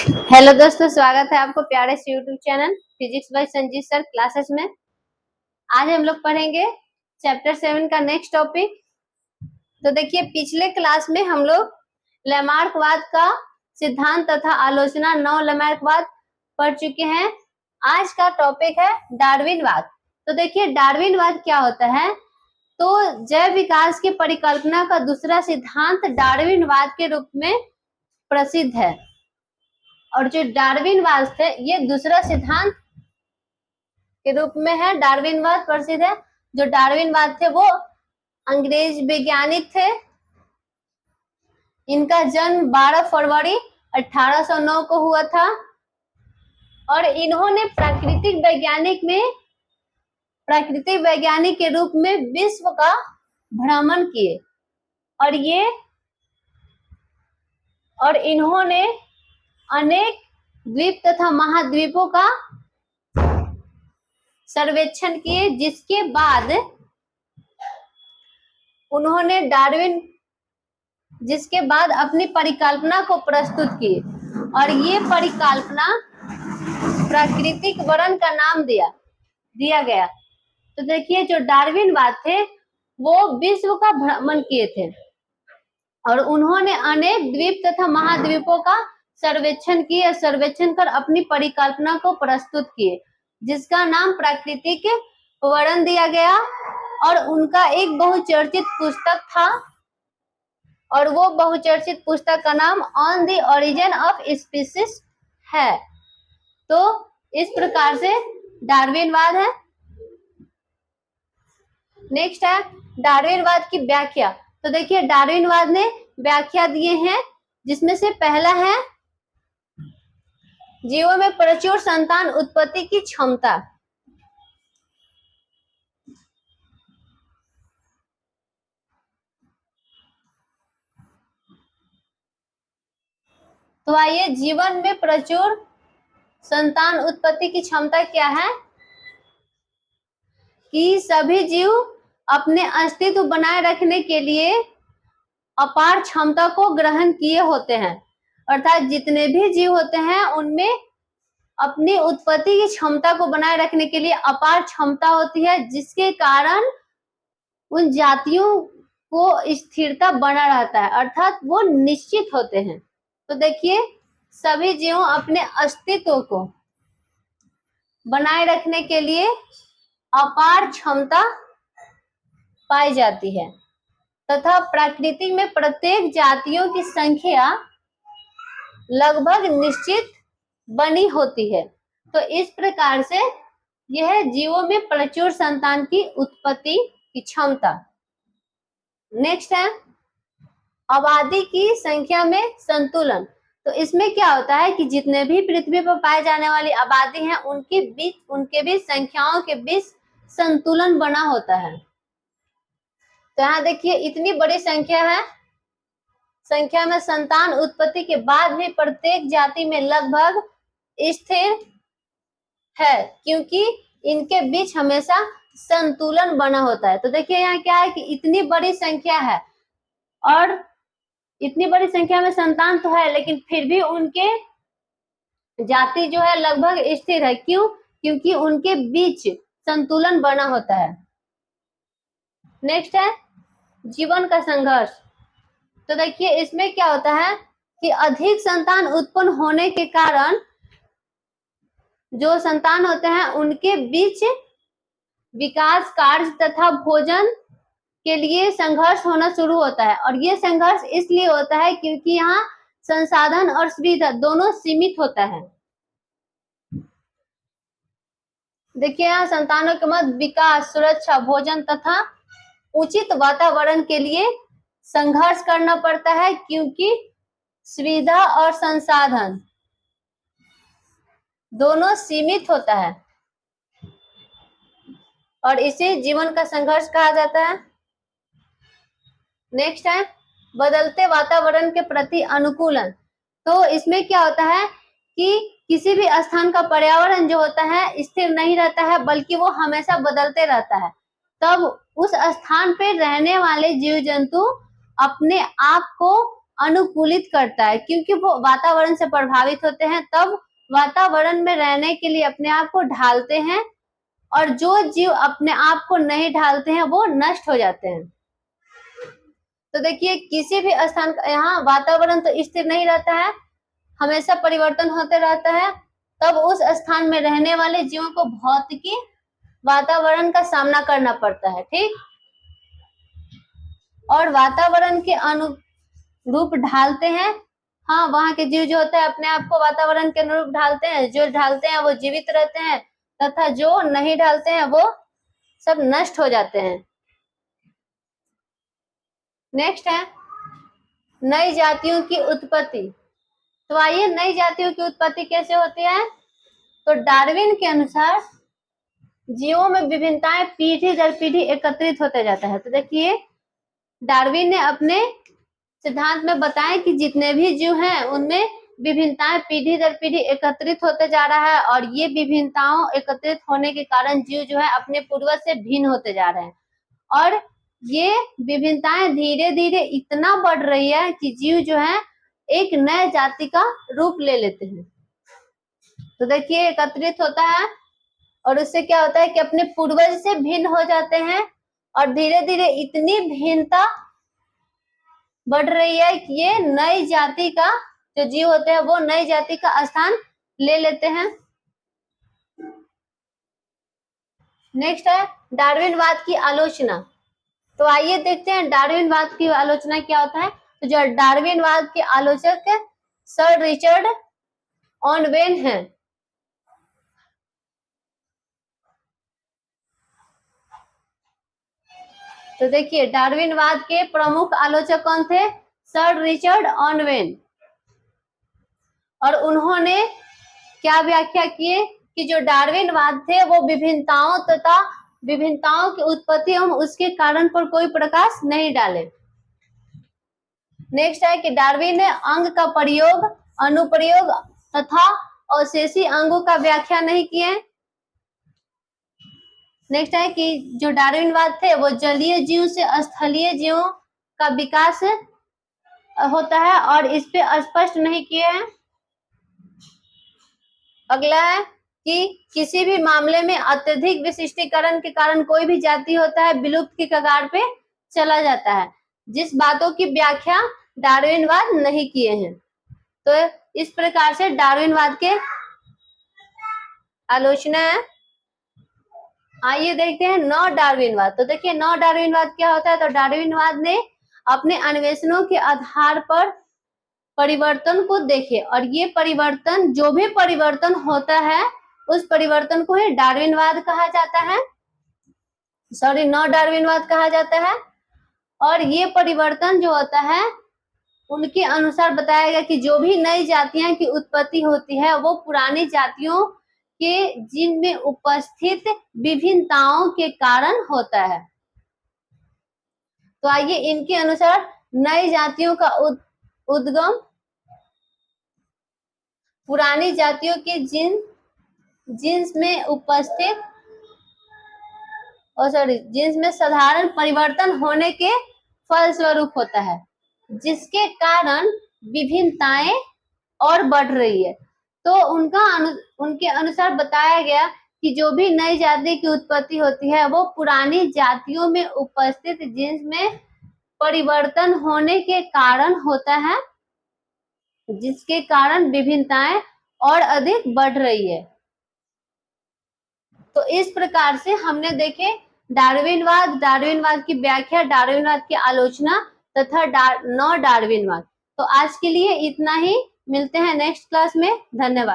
Hello दोस्तों, स्वागत है आपको प्यारे से YouTube channel physics bye Sanjeev sir classes में। आज हम लोग पढ़ेंगे चैप्टर 7 का नेक्स्ट टॉपिक। तो देखिए, पिछले क्लास में हम लोग लैमार्कवाद का सिद्धांत तथा आलोचना, नौ लैमार्कवाद पढ़ चुके हैं। आज का टॉपिक है डार्विनवाद। तो देखिए, डार्विनवाद क्या होता है। तो जैव विकास की परिकल्पना का दूसरा सिद्धांत डार्विनवाद के रूप में प्रसिद्ध है। और जो डार्विनवाद थे, ये दूसरा सिद्धांत के रूप में है। डार्विनवाद प्रसिद्ध है। जो डार्विनवाद थे वो अंग्रेज वैज्ञानिक थे। इनका जन्म 12 फरवरी 1809 को हुआ था और इन्होंने प्राकृतिक वैज्ञानिक के रूप में विश्व का भ्रमण किए और इन्होंने अनेक द्वीप तथा महाद्वीपों का सर्वेक्षण किए, जिसके बाद उन्होंने अपनी परिकल्पना को प्रस्तुत की और ये परिकल्पना प्राकृतिक वर्ण का नाम दिया गया। तो देखिए, जो डार्विनवाद थे वो विश्व का भ्रमण किए थे और उन्होंने अनेक द्वीप तथा महाद्वीपों का सर्वेक्षण कर अपनी परिकल्पना को प्रस्तुत किए, जिसका नाम प्राकृतिक वर्ण दिया गया। और उनका एक बहुचर्चित पुस्तक था और वो बहुचर्चित पुस्तक का नाम on the origin of species है। तो इस प्रकार से डार्विनवाद है। नेक्स्ट है डार्विनवाद की व्याख्या। तो देखिए, डार्विनवाद ने व्याख्या दिए हैं, जिसमें से पहला है जीवों में प्रचुर संतान उत्पत्ति की क्षमता। तो आइए, जीवन में प्रचुर संतान उत्पत्ति की क्षमता क्या है कि सभी जीव अपने अस्तित्व बनाए रखने के लिए अपार क्षमता को ग्रहण किए होते हैं। अर्थात जितने भी जीव होते हैं उनमें अपनी उत्पत्ति की क्षमता को बनाए रखने के लिए अपार क्षमता होती है, जिसके कारण उन जातियों को स्थिरता बना रहता है, अर्थात वो निश्चित होते हैं। तो देखिए, सभी जीव अपने अस्तित्व को बनाए रखने के लिए अपार क्षमता पाई जाती है तथा प्रकृति में प्रत्येक जातियों की संख्या लगभग निश्चित बनी होती है। तो इस प्रकार से यह जीवों में प्रचुर संतान की उत्पत्ति की क्षमता। नेक्स्ट है आबादी की संख्या में संतुलन। तो इसमें क्या होता है कि जितने भी पृथ्वी पर पाए जाने वाली आबादी है उनके बीच संख्याओं के बीच संतुलन बना होता है। तो यहाँ देखिए, इतनी बड़ी संख्या में संतान उत्पत्ति के बाद भी प्रत्येक जाति में लगभग स्थिर है, क्योंकि इनके बीच हमेशा संतुलन बना होता है। तो देखिए, यहाँ क्या है कि इतनी बड़ी संख्या है और इतनी बड़ी संख्या में संतान तो है, लेकिन फिर भी उनके जाति जो है लगभग स्थिर है। क्यों? क्योंकि उनके बीच संतुलन बना होता है। नेक्स्ट है जीवन का संघर्ष। तो देखिए, इसमें क्या होता है कि अधिक संतान उत्पन्न होने के कारण जो संतान होते हैं उनके बीच विकास कार्य तथा भोजन के लिए संघर्ष होना शुरू होता है। और ये संघर्ष इसलिए होता है क्योंकि यहाँ संसाधन और सुविधा दोनों सीमित होता है। देखिए, यहाँ संतानों के मध्य विकास, सुरक्षा, भोजन तथा उचित वातावरण के लिए संघर्ष करना पड़ता है, क्योंकि सुविधा और संसाधन दोनों सीमित होता है और इसे जीवन का संघर्ष कहा जाता है। नेक्स्ट है बदलते वातावरण के प्रति अनुकूलन। तो इसमें क्या होता है कि किसी भी स्थान का पर्यावरण जो होता है स्थिर नहीं रहता है, बल्कि वो हमेशा बदलते रहता है। तब उस स्थान पे रहने वाले जीव जंतु अपने आप को अनुकूलित करता है, क्योंकि वो वातावरण से प्रभावित होते हैं, तब वातावरण में रहने के लिए अपने आप को ढालते हैं, और जो जीव अपने आप को नहीं ढालते हैं वो नष्ट हो जाते हैं। तो देखिए किसी भी स्थान का यहाँ वातावरण तो स्थिर नहीं रहता है, हमेशा परिवर्तन होते रहता है, तब उस स्थान में रहने वाले जीवों को भौतिकी वातावरण का सामना करना पड़ता है, ठीक। और वातावरण के अनुरूप ढालते हैं, हाँ वहां के जीव जो होते हैं अपने आप को वातावरण के अनुरूप ढालते हैं, जो ढालते हैं वो जीवित रहते हैं, तथा जो नहीं ढालते हैं वो सब नष्ट हो जाते हैं। नेक्स्ट है नई जातियों की उत्पत्ति। तो आइए नई जातियों की उत्पत्ति कैसे होती है। तो डार्विन के अनुसार जीवों में विभिन्नताएं पीढ़ी दर पीढ़ी एकत्रित होते जाता है। तो देखिए डार्विन ने अपने सिद्धांत में बताया कि जितने भी जीव हैं उनमें विभिन्नताएं पीढ़ी दर पीढ़ी एकत्रित होते जा रहा है, और ये विभिन्नताओं एकत्रित होने के कारण जीव जो है अपने पूर्वज से भिन्न होते जा रहे हैं, और ये विभिन्नताएं धीरे धीरे इतना बढ़ रही है कि जीव जो है एक नए जाति का रूप ले लेते हैं। तो देखिए एकत्रित होता है और उससे क्या होता है कि अपने पूर्वज से भिन्न हो जाते हैं, और धीरे धीरे इतनी भिन्नता बढ़ रही है कि ये नई जाति का जो जीव होते हैं वो नई जाति का स्थान ले लेते हैं। नेक्स्ट है डार्विनवाद की आलोचना। तो आइए देखते हैं डार्विनवाद की आलोचना क्या होता है। तो जो डार्विनवाद के आलोचक सर रिचर्ड ऑनवेन हैं। तो देखिए डार्विनवाद के प्रमुख आलोचक कौन थे, सर रिचर्ड ऑनवेन। और उन्होंने क्या व्याख्या किए कि जो डार्विनवाद थे वो विभिन्नताओं तथा विभिन्नताओं की उत्पत्ति एवं उसके कारण पर कोई प्रकाश नहीं डाले। नेक्स्ट है कि डार्विन ने अंग का प्रयोग, अनुप्रयोग तथा अवशेषी अंगों का व्याख्या नहीं किए। नेक्स्ट है कि जो डार्विनवाद थे वो जलीय जीव से स्थलीय जीवों का विकास होता है और इस पे स्पष्ट नहीं किए हैं। अगला है कि किसी भी मामले में अत्यधिक विशिष्टीकरण के कारण कोई भी जाति होता है विलुप्त की कगार पे चला जाता है, जिस बातों की व्याख्या डार्विनवाद नहीं किए हैं। तो इस प्रकार से डार्विनवाद के आलोचना है। आइए देखते हैं नौ डार्विनवाद। तो देखिए नौ डार्विनवाद क्या होता है। तो डार्विनवाद ने अपने अन्वेषणों के आधार पर परिवर्तन को देखे, और ये परिवर्तन जो भी परिवर्तन होता है उस परिवर्तन को ही डार्विनवाद कहा जाता है, सॉरी नौ डार्विनवाद कहा जाता है। और ये परिवर्तन जो होता है उनके अनुसार बताया गया कि जो भी नई जातियां की उत्पत्ति होती है वो पुरानी जातियों के जीन में उपस्थित विभिन्नताओं के कारण होता है। तो आइए इनके अनुसार नई जातियों का उद्गम पुरानी जातियों के जीन्स में उपस्थित जीन्स में साधारण परिवर्तन होने के फलस्वरूप होता है, जिसके कारण विभिन्नताएं और बढ़ रही है। तो उनके अनुसार बताया गया कि जो भी नई जाति की उत्पत्ति होती है वो पुरानी जातियों में उपस्थित जीन्स में परिवर्तन होने के कारण होता है, जिसके कारण विभिन्नताएं और अधिक बढ़ रही है। तो इस प्रकार से हमने देखे डार्विनवाद की व्याख्या, डार्विनवाद की आलोचना तथा नौ डार्विनवाद। तो आज के लिए इतना ही, मिलते हैं नेक्स्ट क्लास में। धन्यवाद।